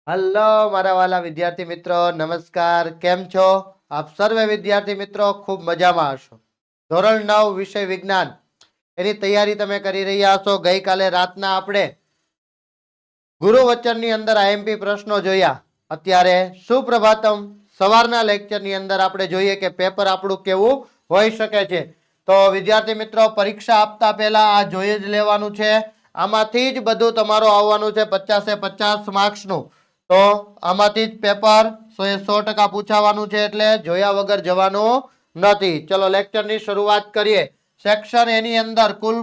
Hello મારા વાલા વિદ્યાર્થી મિત્રો, નમસ્કાર. કેમ છો આપ સર્વે વિદ્યાર્થી મિત્રો? ખૂબ મજામાં હશો. ધોરણ 9 વિષય વિજ્ઞાન એની તૈયારી તમે કરી રહ્યા છો. ગઈકાલે રાતના આપણે ગુરુ વચનની અંદર આઈએમપી પ્રશ્નો જોયા. અત્યારે સુપ્રભાતમ સવારના લેક્ચરની અંદર આપણે જોઈએ કે પેપર આપણું કેવું હોઈ શકે છે. તો વિદ્યાર્થી મિત્રો, પરીક્ષા આપતા પહેલા આ જોઈ જ લેવાનું છે. આમાંથી જ બધું તમારું આવવાનું છે 50-50 માર્ક્સનું. તો આમાંથી જ પેપર 100% પૂછાવાનું છે, એટલે જોયા વગર જવાનું નથી. ચલો લેક્ચરની શરૂઆત કરીએ. સેક્શન એની અંદર કુલ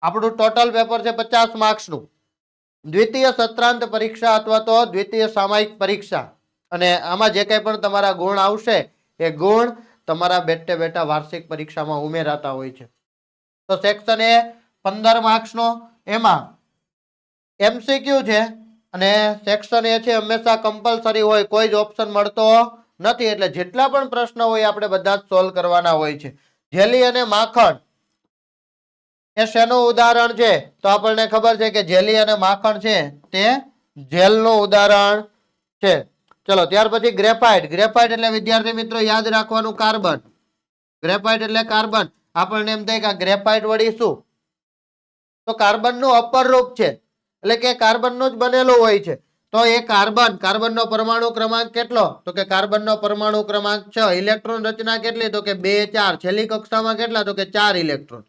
આપણું ટોટલ પેપર છે 50 માર્ક્સનું. દ્વિતીય સત્રાંત પરીક્ષા અથવા તો દ્વિતીય સામાયિક પરીક્ષા, અને આમાં જે કંઈ પણ તમારા ગુણ આવશે એ ગુણ તમારા બેઠે બેઠા વાર્ષિક પરીક્ષામાં ઉમેરાતા હોય છે. તો સેક્શન એ 15 માર્ક્સનો, એમાં એમસીક્યુ છે, અને સેક્શન એ છે હંમેશા કમ્પલસરી હોય, કોઈ જ ઓપ્શન મળતો નથી. એટલે જેટલા પણ પ્રશ્નો હોય આપણે બધા જ સોલ્વ કરવાના હોય છે. જેલી અને માખણ એ શેનું ઉદાહરણ છે? તો આપણને ખબર છે કે જેલી અને માખણ છે તે જેલનું ઉદાહરણ છે. ચલો ત્યાર પછી ગ્રેફાઇટ. ગ્રેફાઇટ એટલે વિદ્યાર્થી મિત્રો યાદ રાખવાનું કાર્બન. ગ્રેફાઇટ એટલે કાર્બન. આપણને એમ થાય કે ગ્રેફાઇટ વળી શું? તો કાર્બનનું અપર રૂપ છે, એટલે કે કાર્બનનું જ બનેલું હોય છે. તો એ કાર્બનનો પરમાણુ ક્રમાંક કેટલો? તો કે કાર્બનનો પરમાણુ ક્રમાંક 6. ઇલેક્ટ્રોન રચના કેટલી? તો કે 2 4. છેલ્લી કક્ષામાં કેટલા? તો કે 4 ઇલેક્ટ્રોન.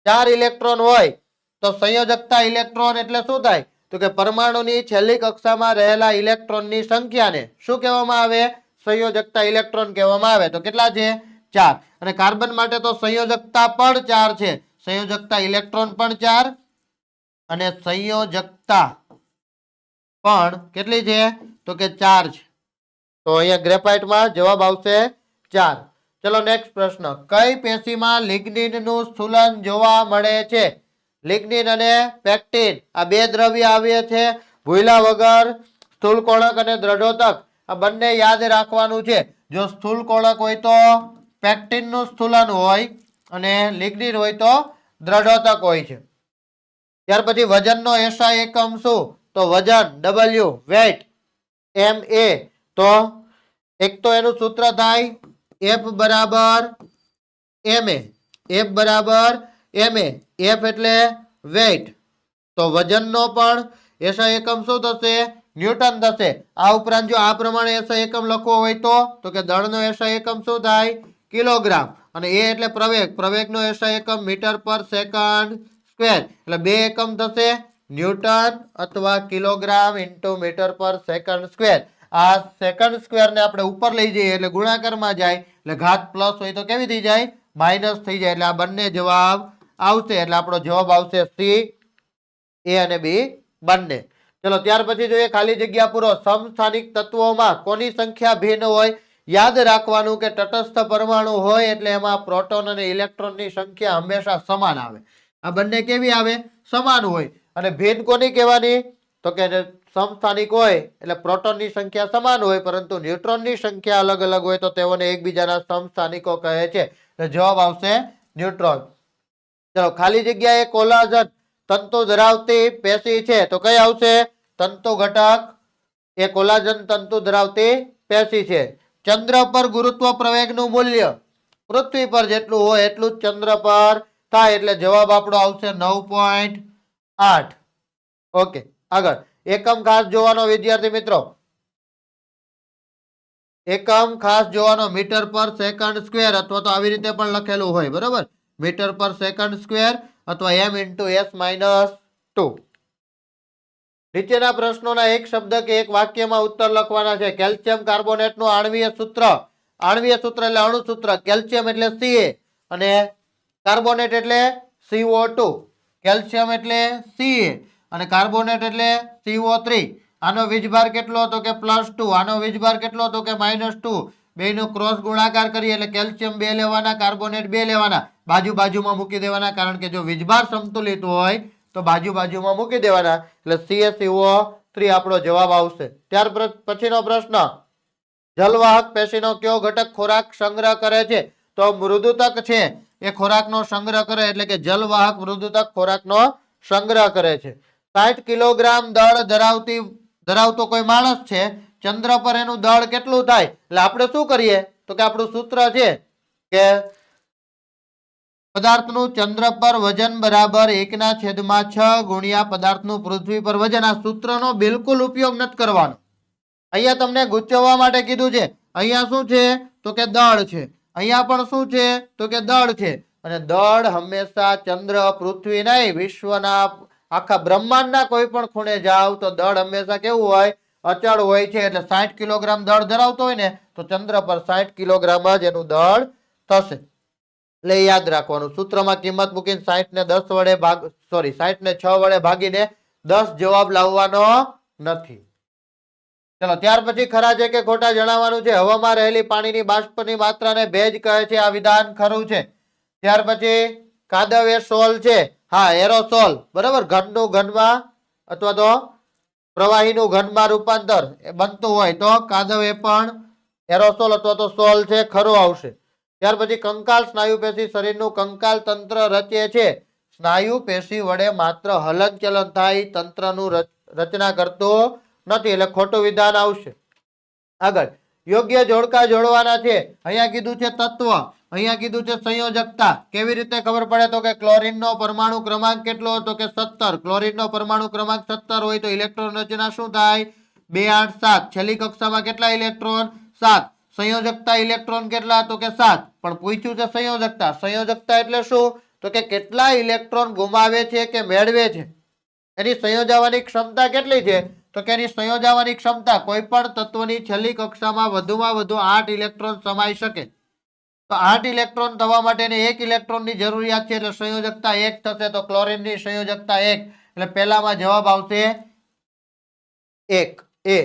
4 ઇલેક્ટ્રોન હોય તો સંયોજકતા ઇલેક્ટ્રોન એટલે શું થાય? તો કે પરમાણુની છેલ્લી કક્ષામાં રહેલા ઇલેક્ટ્રોનની સંખ્યાને શું કહેવામાં આવે? સંયોજકતા ઇલેક્ટ્રોન કહેવામાં આવે. તો કેટલા છે? 4. અને કાર્બન માટે તો સંયોજકતા પણ 4 છે. સંયોજકતા ઇલેક્ટ્રોન પણ 4 અને સંયોજકતા પણ કેટલી છે? તો કે 4 છે. તો અહીંયા ગ્રેફાઇટમાં જવાબ આવશે 4. ચલો નેક્સ્ટ પ્રશ્ન. કઈ પેશીમાં લિગ્નિનનું સ્થૂલન જોવા મળે છે? લિગ્નિન અને પેક્ટિન આ બે દ્રવ્ય આવે છે. ભૂલા વગર સ્થૂલકોણક અને દ્રઢોતક આ બંને યાદ રાખવાનું છે. જો સ્થૂલકોણક હોય તો પેક્ટિનનું સ્થૂલન હોય, અને લિગ્નિન હોય તો દ્રઢોતક હોય છે. ત્યાર પછી વજનનો એસઆઈ એકમ શું? તો વજન ડબલ્યુ, વેટ એમ એ. તો એક તો એનું સૂત્ર થાય એફ બરાબર એમ એ. એફ બરાબર એમ એ. એફ એટલે વેટ. તો વજનનો પણ એસઆઈ એકમ શું થશે? ન્યૂટન થશે. આ ઉપરાંત જો આ પ્રમાણે એસઆઈ એકમ લખવો હોય તો કે દળનો એસઆઈ એકમ શું થાય? કિલોગ્રામ. અને એ એટલે પ્રવેગ. પ્રવેગનો એસઆઈ એકમ મીટર પર સેકન્ડ સ્ક્વેર. એટલે બે એકમ થશે ન્યૂટન અથવા કિલોગ્રામ ઇન્ટુ મીટર પર સેકન્ડ સ્ક્વેર. આ સેકન્ડ સ્ક્વેર ને આપણે ઉપર લઈ જઈએ એટલે ગુણાકારમાં જાય, એટલે ઘાત પ્લસ હોય તો કેવી થઈ જાય? માઇનસ થઈ જાય. એટલે આ બંને જવાબ આવશે. એટલે આપણો જવાબ આવશે સી, એ અને બી બંને. ચલો ત્યાર પછી જોઈએ ખાલી જગ્યા પૂરો. સમસ્થાનિક તત્વોમાં કોની સંખ્યા ભિન્ન હોય? યાદ રાખવાનું કે તટસ્થ પરમાણુ હોય એટલે એમાં પ્રોટોન અને ઇલેક્ટ્રોનની સંખ્યા હંમેશા સમાન આવે. આ બંને કેવી આવે? સમાન હોય. અને ભિન્ન કોની કહેવાની? તો કે સમસ્થાનિક હોય એટલે પ્રોટોનની સંખ્યા સમાન હોય, પરંતુ ન્યુટ્રોનની સંખ્યા અલગ અલગ હોય તો તેઓને એકબીજાના સમસ્થાનિકો કહે છે. તો જવાબ આવશે ન્યુટ્રોન. ચલો ખાલી જગ્યાએ કોલાજન તંતુ ધરાવતી પેશી છે તો કઈ આવશે? તંતુ ઘટક એ કોલાજન તંતુ ધરાવતી પેશી છે. ચંદ્ર પર ગુરુત્વ પ્રવેગનું મૂલ્ય પૃથ્વી પર જેટલું હોય એટલું જ ચંદ્ર પર થાય. એટલે જવાબ આપણો આવશે 9.8. ઓકે, આગળ એકમ ખાસ જોવાનો વિદ્યાર્થી મિત્રો. એકમ ખાસ જોવાનો મીટર પર સેકન્ડ સ્ક્વેર, અથવા તો આવી રીતે પણ લખેલું હોય, બરોબર? મીટર પર સેકન્ડ સ્ક્વેર અથવા એમ ઇન્ટુ એસ માઇનસ 2. નીચેના પ્રશ્નોના એક શબ્દ કે એક વાક્યમાં ઉત્તર લખવાના છે. કેલ્શિયમ કાર્બોનેટનું આણ્વીય સૂત્ર. આણ્વીય સૂત્ર એટલે અણુ સૂત્ર. કેલ્શિયમ એટલે Ca અને કાર્બોનેટ એટલે CO2. કેલ્શિયમ એટલે Ca અને કાર્બોનેટ એટલે CO3. આનો વીજભાર કેટલો? તો કે +2. આનો વીજભાર કેટલો? તો કે -2. બેનો ક્રોસ ગુણાકાર કરીએ એટલે કેલ્શિયમ 2 લેવાના, કાર્બોનેટ 2 લેવાના, બાજુ બાજુમાં મૂકી દેવાના, કારણ કે જો વીજભાર સમતુલિત હોય તો બાજુ બાજુમાં મૂકી દેવાના. એટલે CaCO3 આપણો જવાબ આવશે. ત્યાર પછીનો પ્રશ્ન. જલવાહક પેશીનો કયો ઘટક ખોરાક સંગ્રહ કરે છે? તો મૃદુતક છે એ ખોરાકનો સંગ્રહ કરે, એટલે કે જલવાહક મૃદુતક ખોરાકનો સંગ્રહ કરે છે. 60 કિલોગ્રામ દળ ધરાવતી ધરાવતો કોઈ માણસ છે, ચંદ્ર પર એનું દળ કેટલું થાય? એટલે આપણે શું કરીએ તો કે આપણું સૂત્ર છે કે પદાર્થનું ચંદ્ર પર વજન બરાબર 1/6 ગુણ્યા પદાર્થનું પૃથ્વી પર વજન. આ સૂત્રનો બિલકુલ ઉપયોગ નથી કરવાનો. અહીંયા તમને ગૂંચવવા માટે કીધું છે. અહીંયા શું છે તો કે દળ છે, અહીંયા પણ શું છે તો કે દળ છે. અને દળ હંમેશા ચંદ્ર, પૃથ્વી નહીં, વિશ્વના આખા બ્રહ્માંડના કોઈ પણ ખૂણે જાવ તો દળ હંમેશા કેવું હોય? અચળ હોય છે. એટલે 60 કિલોગ્રામ દળ ધરાવતો હોય ને તો ચંદ્ર પર 60 કિલોગ્રામ જ એનું દળ થશે. એટલે યાદ રાખવાનું, સૂત્રમાં કિંમત મૂકીને 60 ને 10 વડે 60 ને 6 વડે ભાગીને 10 જવાબ લાવવાનો નથી. ચલો ત્યાર પછી ખરા છે કે ખોટા જણાવવાનું છે. હવામાં રહેલી પાણીની બાષ્પની માત્રાને ભેજ કહે છે. આ વિધાન ખરું છે. ત્યાર પછી કાદવ એ સોલ છે. હા, એરોસોલ, બરાબર. ઘનનું ઘનમાં અથવા તો પ્રવાહીનું ઘનમાં રૂપાંતર બનતું હોય તો કાદવ એ પણ એરોસોલ અથવા તો સોલ છે, ખરું આવશે. ત્યાર પછી કંકાલ સ્નાયુ પેશી શરીરનું કંકાલ તંત્ર રચે છે. સ્નાયુ પેશી વડે માત્ર હલનચલન થાય, તંત્રનું રચના કરતો નથી. એટલે ખોટું વિધાન આવશે. આગળ યોગ્ય જોડકા જોડવાના છે. અહીંયા કીધું છે તત્વ, અહીંયા કીધું છે સંયોજકતા. કેવી રીતે ખબર પડે તો કે ક્લોરીનનો પરમાણુ ક્રમાંક કેટલો? તો કે 17. ક્લોરીનનો પરમાણુ ક્રમાંક 17 હોય તો ઇલેક્ટ્રોન રચના શું થાય? 2 8 7. છેલ્લી કક્ષામાં કેટલા ઇલેક્ટ્રોન? 7. સંયોજકતા ઇલેક્ટ્રોન કેટલા? તો કે 7. પણ પૂછ્યું છે સંયોજકતા. સંયોજકતા એટલે શું તો કે કેટલા ઇલેક્ટ્રોન ગુમાવે છે કે મેળવે છે, એની સંયોજવાની ક્ષમતા કેટલી છે? તો કે એની સંયોજવાની ક્ષમતા કોઈ પણ તત્વની છેલ્લી કક્ષામાં વધુમાં વધુ 8 ઇલેક્ટ્રોન સમાઈ શકે. તો 8 ઇલેક્ટ્રોન થવા માટે 1 ઇલેક્ટ્રોનની જરૂરિયાત છે. એટલે સંયોજકતા 1 થશે. તો ક્લોરીનની સંયોજકતા 1. એટલે પહેલામાં જવાબ આવશે 1 એ.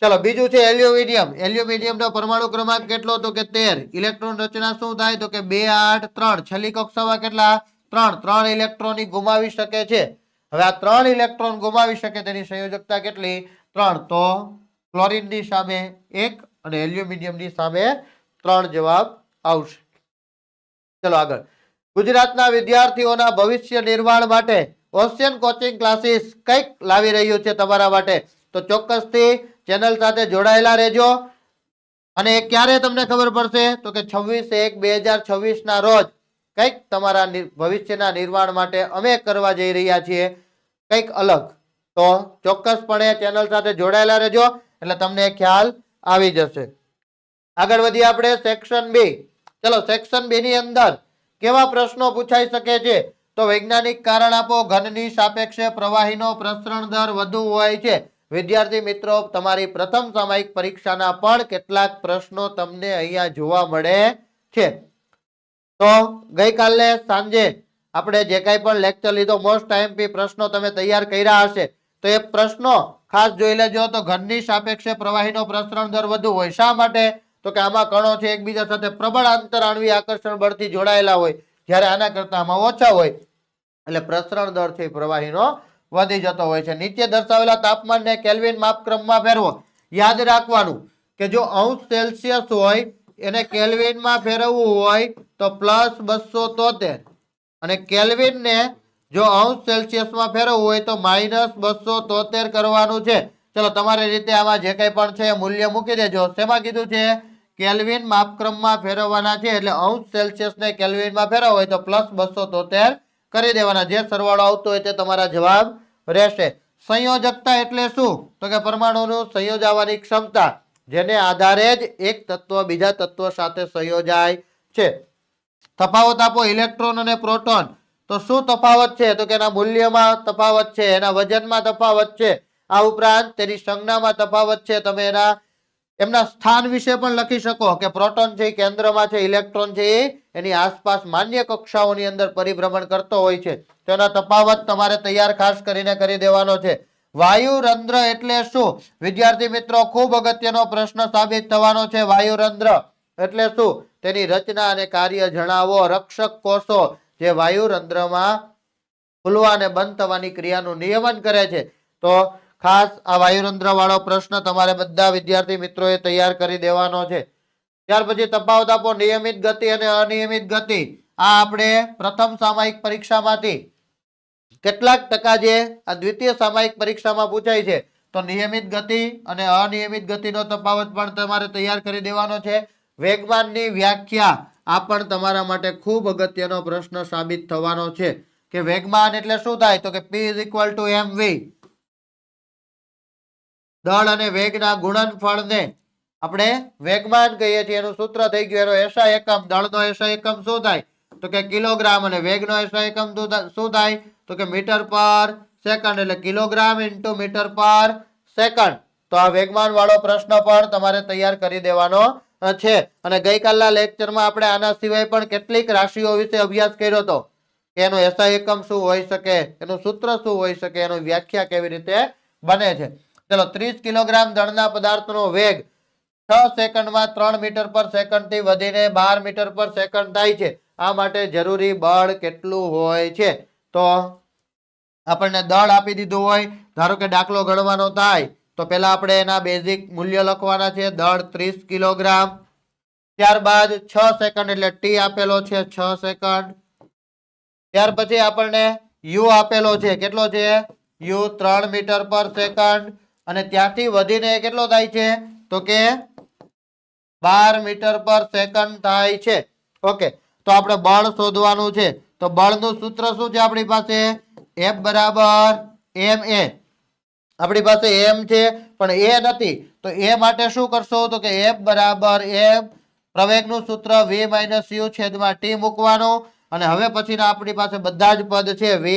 ચલો બીજું છે એલ્યુમિનિયમ. એલ્યુમિનિયમનો પરમાણુ ક્રમાંક કેટલો? તો કે 13. ઇલેક્ટ્રોન રચના શું થાય? તો કે 2 8 3. છેલ્લી કક્ષામાં કેટલા? 3 ઇલેક્ટ્રોન ગુમાવી શકે છે. હવે આ 3 ઇલેક્ટ્રોન ગુમાવી શકે તેની સંયોજકતા કેટલી? 3. તો ક્લોરીનની સામે 1 અને એલ્યુમિનિયમની સામે 3 જવાબ આવશે. ચલો આગળ. ગુજરાતના વિદ્યાર્થીઓના ભવિષ્ય નિર્માણ માટે ઓશિયન કોચિંગ ક્લાસીસ કંઈક લાવી રહ્યું છે તમારા માટે. તો ચોક્કસથી ચેનલ સાથે જોડાયેલા રહેજો. અને ક્યારે તમને ખબર પડશે તો કે 26/1/2026 ના રોજ કંઈક તમારા ભવિષ્યના નિર્માણ માટે અમે કરવા જઈ રહ્યા છીએ કંઈક અલગ. તો ચોક્કસપણે ચેનલ સાથે જોડાયેલા રહેજો એટલે તમને ખ્યાલ આવી જશે. આગળ વધીએ આપણે સેક્શન બી. ચલો સેક્શન બી ની અંદર કેવા પ્રશ્નો પૂછાઈ શકે છે? તો વૈજ્ઞાનિક કારણ આપો. ઘનની સાપેક્ષે પ્રવાહીનો પ્રસરણ દર વધુ હોય છે. વિદ્યાર્થી મિત્રો, તમારી પ્રથમ સામયિક પરીક્ષાના પણ કેટલાક પ્રશ્નો તમને અહીંયા જોવા મળે છે. તો ગઈકાલે સાંજે આપણે જે કાંઈ પણ લેક્ચર લીધો, મોસ્ટ આઈએમપી પ્રશ્નો તમે તૈયાર કર્યા હશે. તો એ પ્રશ્નો ખાસ જોઈ લેજો. તો ઘનની સાપેક્ષે પ્રવાહીનો પ્રસરણ દર વધુ હોય. શા માટે? તો કે આમાં કણો છે એકબીજા સાથે પ્રબળ આંતરઆણ્વીય આકર્ષણ બળથી જોડાયેલા હોય, જ્યારે આના કરતા આમાં ઓછા હોય. એટલે પ્રસરણ દર છે પ્રવાહીનો વધી જતો હોય છે. નીચે દર્શાવેલા તાપમાનને કેલ્વિન માપક્રમમાં ફેરવો. યાદ રાખવાનું કે જો અંશ સેલ્સિયસ હોય એને કેલ્વિનમાં ફેરવવું હોય તો +273 અને કેલ્વિનને જો અંશ સેલ્સિયસમાં ફેરવવું હોય તો -273 કરવાનું છે. ચલો તમારી રીતે આમાં જે કંઈ પણ છે મૂલ્ય મૂકી દેજો. શેમાં કીધું છે? કેલ્વિન માપક્રમમાં ફેરવવાના છે. એટલે અંશ સેલ્સિયસને કેલ્વિનમાં ફેરવવો હોય તો +273 કરી દેવાના. જે સરવાળો આવતો હોય તે તમારા જવાબ રહેશે. સંયોજકતા એટલે શું? તો કે પરમાણુનું સંયોજવાની ક્ષમતા, જેને આધારે જ એક તત્વ બીજા તત્વ સાથે સંયોજાય છે. તફાવત આપો. ઇલેક્ટ્રોન અને પ્રોટોન. તો શું તફાવત છે? તો કે એના મૂલ્યમાં તફાવત છે, એના વજનમાં તફાવત છે, આ ઉપરાંત તેની સંજ્ઞામાં તફાવત છે. તમે એમના સ્થાન વિશે પણ લખી શકો કે પ્રોટોન છે એ કેન્દ્રમાં છે, ઇલેક્ટ્રોન છે એ એની આસપાસ માન્ય કક્ષાઓની અંદર પરિભ્રમણ કરતો હોય છે. તેના તફાવત તમારે તૈયાર ખાસ કરીને કરી દેવાનો છે. વાયુરંધ્ર એટલે શું? વિદ્યાર્થી મિત્રો, ખૂબ અગત્યનો પ્રશ્ન સાબિત થવાનો છે. વાયુરંધ્ર એટલે શું? તેની રચના અને કાર્ય જણાવો. રક્ષક કોષો જે વાયુરંધ્રમાં ખુલવા અને બંધ થવાની ક્રિયાનું નિયમન કરે છે. તો ખાસ આ વાયુરંધ્ર વાળો પ્રશ્ન તમારે બધા વિદ્યાર્થી મિત્રોએ તૈયાર કરી દેવાનો છે. ત્યાર પછી તફાવત આપો. નિયમિત ગતિ અને અનિયમિત ગતિ. આ આપણે પ્રથમ સામયિક પરીક્ષામાંથી કેટલાક ટકા જે આ દ્વિતીય સામયિક પરીક્ષામાં પૂછાય છે તો નિયમિત ગતિ અને અનિયમિત ગતિનો તફાવત પણ તમારે તૈયાર કરી દેવાનો છે. વેગમાનની વ્યાખ્યા આ પણ તમારા માટે ખૂબ અગત્યનો પ્રશ્ન સાબિત થવાનો છે કે વેગમાન એટલે શું થાય તો કે P = mv. દળ અને વેગના ગુણનફળને આપણે વેગમાન કહીએ છીએ. એનું સૂત્ર થઈ ગયું એનો SI એકમ. દળનો SI એકમ શું થાય તો કે કિલોગ્રામ અને વેગનો SI એકમ શું થાય તો કે મીટર પર સેકન્ડ એટલે કિલોગ્રામ ઇન્ટુ મીટર પર સેકન્ડ. તો આ વેગમાન વાળો પ્રશ્ન પણ તમારે તૈયાર કરી દેવાનો છે. અને ગઈકાલના લેક્ચરમાં આપણે આના સિવાય પણ કેટલીક રાશિઓ વિશે અભ્યાસ કર્યો હતો કે એનો SI એકમ શું હોઈ શકે, એનું સૂત્ર શું હોઈ શકે, એની વ્યાખ્યા કેવી રીતે બને છે. ચલો 30 કિલોગ્રામ દળના પદાર્થનો વેગ 6 સેકન્ડમાં 3 મીટર પર સેકન્ડ થી વધીને 12 મીટર પર સેકન્ડ થાય છે. આ માટે જરૂરી બળ કેટલું હોય છે? તો આપણને દળ આપી દીધું હોય, ધારો કે દાખલો ગણવાનો થાય તો પહેલા આપણે એના બેઝિક મૂલ્ય લખવાના છે. દળ 30 કિલોગ્રામ, ત્યારબાદ 6 સેકન્ડ એટલે ટી આપેલો છે 6 સેકન્ડ. ત્યાર પછી આપણને યુ આપેલો છે, કેટલો છે યુ 3 મીટર પર સેકન્ડ. અને ત્યાંથી વધીને કેટલો થાય છે તો કે 12 મીટર પર સેકન્ડ થાય છે. ઓકે, તો આપણે બળ શોધવાનું છે. તો બળનું સૂત્ર શું છે આપણી પાસે? F બરાબર ma. આપણી પાસે m છે પણ a નથી, તો a માટે શું કરશો તો કે F બરાબર m. પ્રવેગનું સૂત્ર v - u છેદમાં t મૂકવાનું. અને હવે પછીના આપણી પાસે બધા જ પદ છે v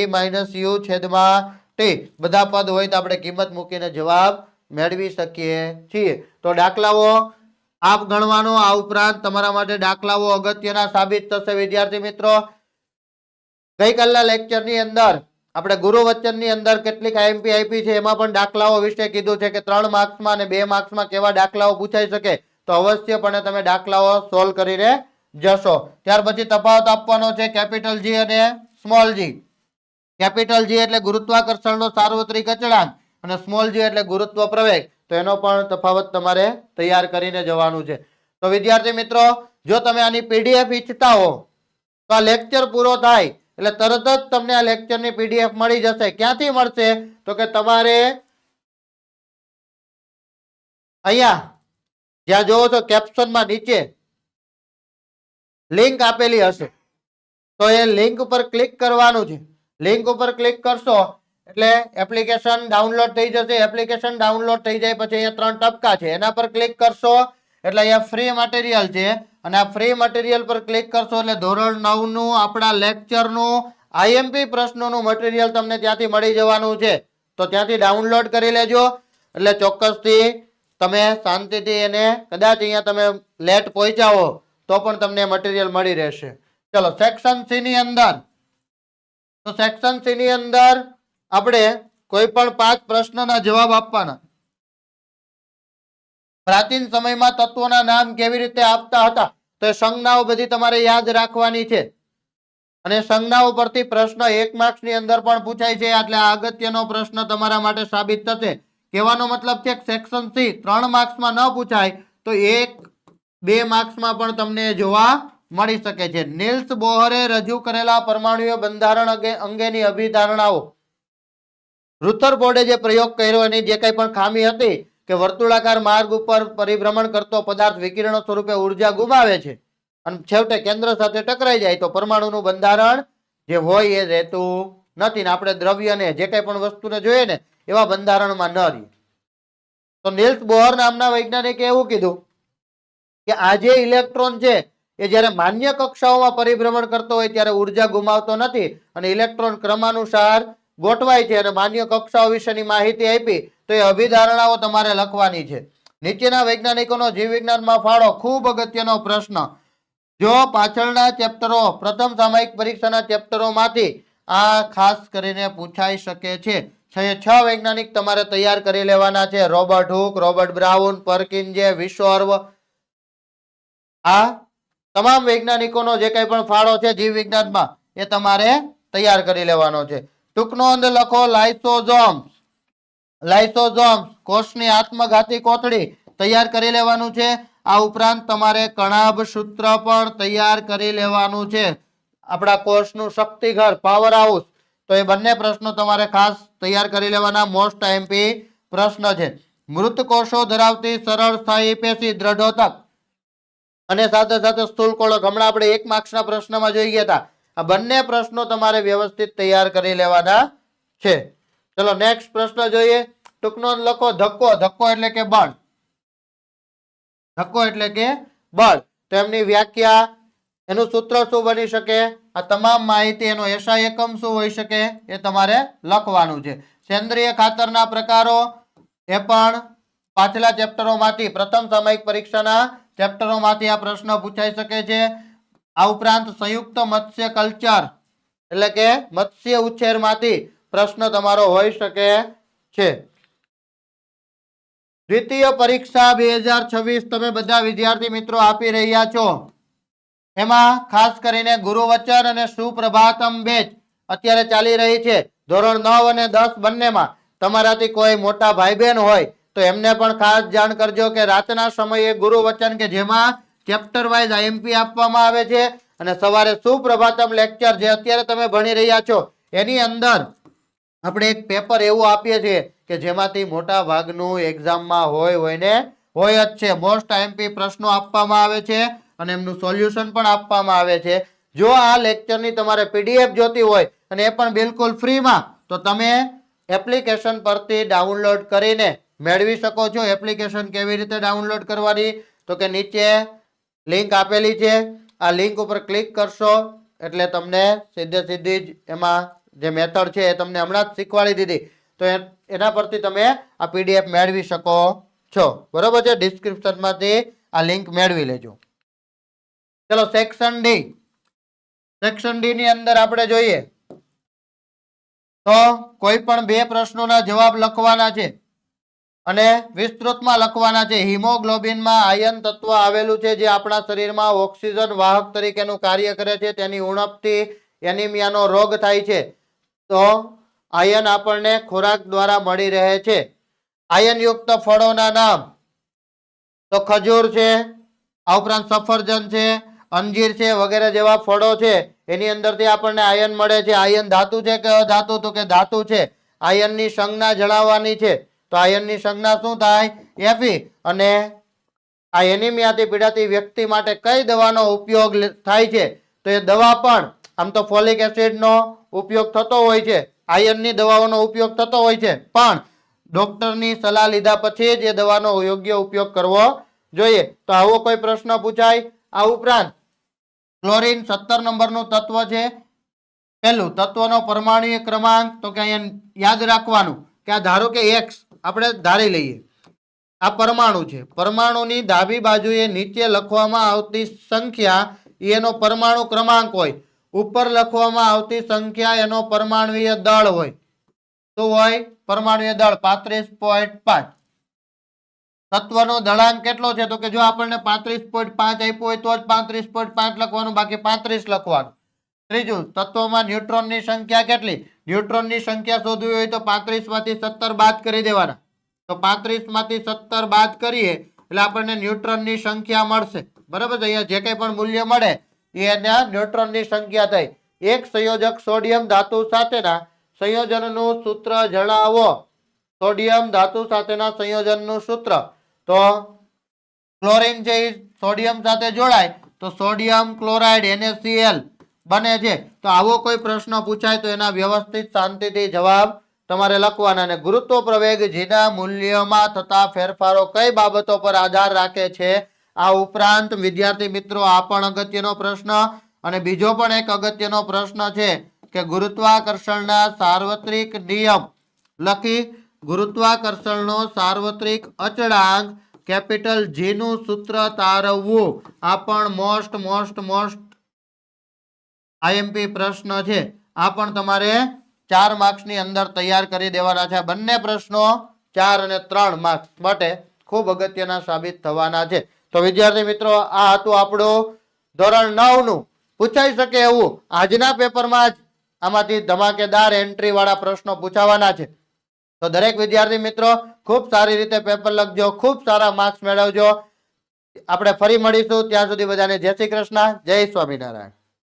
- u છેદમાં t. બધા પદ હોય તો આપણે કિંમત મૂકીને જવાબ મેળવી શકીએ છીએ. તો દાખલાઓ આપ ગણવાનો, આ ઉપરાંત તમારા માટે દાખલાઓ અગત્યના સાબિત થશે વિદ્યાર્થી મિત્રો. ગઈકાલના લેક્ચરની અંદર આપણે ગુરુ વચનની અંદર કેટલીક IMP આપી છે, એમાં પણ દાખલાઓ વિશે કીધું છે કે 3 માર્ક્સમાં અને 2 માર્ક્સમાં કેવા દાખલાઓ પૂછાઈ શકે. તો અવશ્યપણે તમે દાખલાઓ સોલ્વ કરીને જશો. ત્યાર પછી તફાવત આપવાનો છે કેપિટલ G અને સ્મોલ g. કેપિટલ G એટલે ગુરુત્વાકર્ષણનો સાર્વત્રિક અચળાંક અને સ્મોલ g એટલે ગુરુત્વ પ્રવેગ. તો એનો પણ તફાવત તમારે તૈયાર કરીને જવાનું છે. તો વિદ્યાર્થી મિત્રો, જો તમે આની PDF ઈચ્છતા હો તો આ લેક્ચર પૂરો થાય એટલે તરત જ તમને આ લેક્ચરની PDF મળી જશે. ક્યાંથી મળશે તો કે તમારે અહીંયા જ્યાં જોવો છો કેપ્શનમાં નીચે લિંક આપેલી હશે, તો એ લિંક ઉપર ક્લિક કરવાનું છે. લિંક ઉપર ક્લિક કરશો એટલે એપ્લિકેશન ડાઉનલોડ થઈ જશે. એપ્લિકેશન ડાઉનલોડ થઈ જાય પછી અહીંયા 3 ટપકા છે, એના પર ક્લિક કરશો એટલે અહીંયા ફ્રી મટીરિયલ છે. અને આ ફ્રી મટીરિયલ પર ક્લિક કરશો એટલે ધોરણ 9 નું આપણા લેક્ચરનું IMP પ્રશ્નોનું મટીરિયલ તમને ત્યાંથી મળી જવાનું છે. તો ત્યાંથી ડાઉનલોડ કરી લેજો એટલે ચોક્કસથી તમે શાંતિથી એને, કદાચ અહીંયા તમે લેટ પહોંચ્યા હો તો પણ તમને મટીરિયલ મળી રહેશે. ચલો સેક્શન સી ની અંદર, તો સેક્શન સી ની અંદર આપણે કોઈ પણ 5 પ્રશ્નના જવાબ આપવાના. પ્રાચીન સમયમાં તત્વોના નામ કેવી રીતે આપતા હતા તો એ સંજ્ઞાઓ બધી તમારે યાદ રાખવાની છે. અને સંજ્ઞાઓ પરથી પ્રશ્ન 1 માર્ક્સ ની અંદર પણ પૂછાય છે, એટલે આ અગત્યનો પ્રશ્ન તમારા માટે સાબિત થશે. કહેવાનો મતલબ છે સેક્શન સી 3 માર્ક્સમાં ન પૂછાય તો 1-2 માર્ક્સમાં પણ તમને જોવા મળી શકે છે. નીલ્સ બોહરે રજૂ કરેલા પરમાણુય બંધારણ અંગેની અભિધારણાઓ. રુથરફોર્ડે જે પ્રયોગ કર્યો એની જે કંઈ પણ ખામી હતી કે વર્તુળાકાર માર્ગ ઉપર પરિભ્રમણ કરતો પદાર્થ વિકિરણ સ્વરૂપે ઉર્જા ગુમાવે છે અને છેવટે કેન્દ્ર સાથે ટકરાઈ જાય તો પરમાણુનું બંધારણ જે હોય એ રહેતું નથી. ને આપણે દ્રવ્યને જે કંઈ પણ વસ્તુને જોઈએ ને એવા બંધારણમાં ન રહે. તો નીલ્સ બોહર નામના વૈજ્ઞાનિકે એવું કીધું કે આ જે ઇલેક્ટ્રોન છે એ જ્યારે માન્ય કક્ષાઓમાં પરિભ્રમણ કરતો હોય ત્યારે ઉર્જા ગુમાવતો નથી અને ઇલેક્ટ્રોન ક્રમાનુસાર ગોઠવાય છે. અને માન્ય કક્ષાઓ વિશેની માહિતી આપી તો એ અભિધારણાઓ તમારે લખવાની છે. નીચેના વૈજ્ઞાનિકોનો જીવ વિજ્ઞાનમાં ફાળો, ખૂબ અગત્યનો પ્રશ્ન. જો પાછળના ચેપ્ટરો, પ્રથમ સામયિક પરીક્ષાના ચેપ્ટરોમાંથી આ ખાસ કરીને પૂછાઈ શકે છે. 6 વૈજ્ઞાનિક તમારે તૈયાર કરી લેવાના છે. Robert Hooke, Robert Brown, Purkinje, વિશ્વર્વ. આ તમામ વૈજ્ઞાનિકોનો જે કંઈ પણ ફાળો છે જીવ વિજ્ઞાનમાં એ તમારે તૈયાર કરી લેવાનો છે. ટૂંક નોંધ લખો લાઇસોઝોમ્સ. લાઇસોઝોમ્સ કોષની આત્મઘાતી કોથળી તૈયાર કરી લેવાનું છે. આ ઉપરાંત તમારે કણાભ સૂત્ર પણ તૈયાર કરી લેવાનું છે. આપણા કોષનું શક્તિઘર, પાવર હાઉસ, તો એ બંને પ્રશ્નો તમારે ખાસ તૈયાર કરી લેવાના. મોસ્ટ IMP પ્રશ્ન છે. મૃત કોષો ધરાવતી સરળ સ્થાયી પેશી દ્રઢોતક અને સાથે સાથે સ્થૂળ કોળક હમણાં આપણે 1 માર્ક્સના પ્રશ્નમાં જોઈ ગયા હતા. આ બંને પ્રશ્નો તમારે વ્યવસ્થિત તૈયાર કરી લેવાના છે. ચલો નેક્સ્ટ પ્રશ્ન જોઈએ. ટૂંકનો લખો ધક્કો. ધક્કો એટલે કે બળ. ધક્કો એટલે કે બળ. તો એમની વ્યાખ્યા, એનું સૂત્ર શું બની શકે, આ તમામ માહિતી, એનો એસઆઈ એકમ શું હોઈ શકે એ તમારે લખવાનું છે. સેન્દ્રિય ખાતરના પ્રકારો એ પણ પાછલા ચેપ્ટરોમાંથી, પ્રથમ સામયિક પરીક્ષાના ચેપ્ટરોમાંથી આ પ્રશ્ન પૂછાઈ શકે છે. આ ઉપરાંત સંયુક્ત મત્સ્ય કલ્ચર એટલે કે મત્સ્ય ઉછેરમાંથી પ્રશ્ન તમારો હોઈ શકે છે. દ્વિતીય પરીક્ષા 2026 તમે બધા વિદ્યાર્થી મિત્રો આપી રહ્યા છો. એમાં ખાસ કરીને ગુરુવચન અને સુપ્રભાતમ બેચ અત્યારે ચાલી રહી છે. ધોરણ 9 અને 10 બંનેમાં તમારાથી કોઈ મોટા ભાઈ બહેન હોય તો એમને પણ ખાસ જાણ કરજો કે રાતના સમયે ગુરુવચન કે જેમાં ચેપ્ટર વાઇઝ આઈએમપી આપવામાં આવે છે અને સવારે સુપ્રભાતમ લેક્ચર જે અત્યારે તમે ભણી રહ્યા છો એની અંદર આપણે એક પેપર એવું આપીએ છીએ કે જેમાંથી મોટા ભાગનું એક્ઝામમાં હોય જ છે. મોસ્ટ આઈએમપી પ્રશ્નો આપવામાં આવે છે અને એમનું સોલ્યુશન પણ આપવામાં આવે છે. જો આ લેક્ચરની તમારે પીડીએફ જોતી હોય અને એ પણ બિલકુલ ફ્રીમાં, તો તમે એપ્લિકેશન પરથી ડાઉનલોડ કરીને મેળવી શકો છો. એપ્લિકેશન કેવી રીતે ડાઉનલોડ કરવાની, તો કે નીચે લિંક આપેલી છે. આ લિંક ઉપર ક્લિક કરશો એટલે તમને સીધી જ એમાં જે મેથડ છે એ તમને હમણાં જ શીખવાડી દીધી, તો એના પરથી તમે આ પીડીએફ મેળવી શકો છો. બરોબર છે. ડિસ્ક્રિપ્શનમાંથી આ લિંક મેળવી લેજો. ચલો સેક્શન ડી. સેક્શન ડી ની અંદર આપણે જોઈએ તો કોઈ પણ 2 પ્રશ્નોના જવાબ લખવાના છે અને વિસ્તૃતમાં લખવાના છે. હિમોગ્લોબિનમાં આયર્ન તત્વ આવેલું છે જે આપણા શરીરમાં ઓક્સિજન વાહક તરીકેનું કાર્ય કરે છે. તેની ઉણપથી એનિમિયાનો રોગ થાય છે. તો આયર્ન આપણને ખોરાક દ્વારા મળી રહે છે. આયર્નયુક્ત ફળોના નામ તો ખજૂર છે, આ ઉપરાંત સફરજન છે, અંજીર છે વગેરે જેવા ફળો છે એની અંદરથી આપણને આયર્ન મળે છે. આયર્ન ધાતુ છે કે અધાતુ, તો કે ધાતુ છે. આયર્નની સંજ્ઞા જણાવવાની છે. તો આયર્નની સંજ્ઞા શું થાય, Fe. અને આ એનિમિયાથી પીડાતી વ્યક્તિ માટે કઈ દવાનો ઉપયોગ થાય છે, તો એ દવા પણ આમ તો ફોલિક એસિડનો ઉપયોગ થતો હોય છે, આયર્નની દવાઓનો ઉપયોગ થતો હોય છે, પણ ડોક્ટરની સલાહ લીધા પછી જ એ દવાનો યોગ્ય ઉપયોગ કરવો જોઈએ. તો આવો કોઈ પ્રશ્ન પૂછાય. આ ઉપરાંત ક્લોરીન 17 નંબરનું તત્વ છે. પહેલું તત્વનો પરમાણુય ક્રમાંક, તો કે અહીંયા યાદ રાખવાનું કે આ ધારો કે X આપણે ધારી લઈએ, આ પરમાણુ છે. પરમાણુની ડાબી બાજુએ નીચે લખવામાં આવતી સંખ્યા એનો પરમાણુ ક્રમાંક હોય, ઉપર લખવામાં આવતી સંખ્યા એનો પરમાણુય દળ હોય. શું હોય? પરમાણુય દળ 35.5. તત્વનો દળાંક કેટલો છે, તો કે જો આપણને 35.5 આપ્યું હોય તો જ 35.5 લખવાનું, બાકી 35 લખવાનું. ત્રીજું, તત્વમાં ન્યુટ્રોનની સંખ્યા કેટલી? ન્યુટ્રોનની સંખ્યા શોધવી હોય તો 35 માંથી 17 બાદ કરી દેવાના. તો 35 માંથી 17 બાદ કરીએ એટલે આપણને ન્યુટ્રોનની સંખ્યા મળશે. બરાબર છે. અહીંયા જે કંઈ પણ મૂલ્ય મળે એ એના ન્યુટ્રોનની સંખ્યા થઈ. એક સંયોજક સોડિયમ ધાતુ સાથેના સંયોજનનું સૂત્ર જણાવો. સોડિયમ ધાતુ સાથેના સંયોજનનું સૂત્ર, તો ક્લોરીન છે એ સોડિયમ સાથે જોડાય તો સોડિયમ ક્લોરાઇડ NaCl બને છે. તો આવો કોઈ પ્રશ્ન પૂછાય તો એના વ્યવસ્થિત શાંતિથી જવાબ તમારે લખવાના. અને ગુરુત્વ પ્રવેગ જેના મૂલ્યમાં થતા ફેરફારો કઈ બાબતો પર આધાર રાખે છે. આ ઉપરાંત વિદ્યાર્થી મિત્રો આ પણ અગત્યનો પ્રશ્ન, અને બીજો પણ એક અગત્યનો પ્રશ્ન છે કે ગુરુત્વાકર્ષણના સાર્વત્રિક નિયમ લખી ગુરુત્વાકર્ષણનો સાર્વત્રિક અચળાંક કેપિટલ G નું સૂત્ર તારવવું. આ પણ મોસ્ટ આઈએમપી પ્રશ્ન છે. આ પણ તમારે 4 માર્ક્સની અંદર તૈયાર કરી દેવાના છે. બંને પ્રશ્નો 4 અને 3 માર્ક્સ માટે ખૂબ અગત્યના સાબિત થવાના છે. તો વિદ્યાર્થી મિત્રો આ હતું આપણું ધોરણ 9 નું પૂછાઈ શકે એવું આજના પેપરમાં જ આમાંથી ધમાકેદાર એન્ટ્રી વાળા પ્રશ્નો પૂછાવાના છે. તો દરેક વિદ્યાર્થી મિત્રો ખૂબ સારી રીતે પેપર લખજો, ખૂબ સારા માર્ક્સ મેળવજો. આપણે ફરી મળીશું. ત્યાં સુધી બધાને જય શ્રી કૃષ્ણ, જય સ્વામિનારાયણ.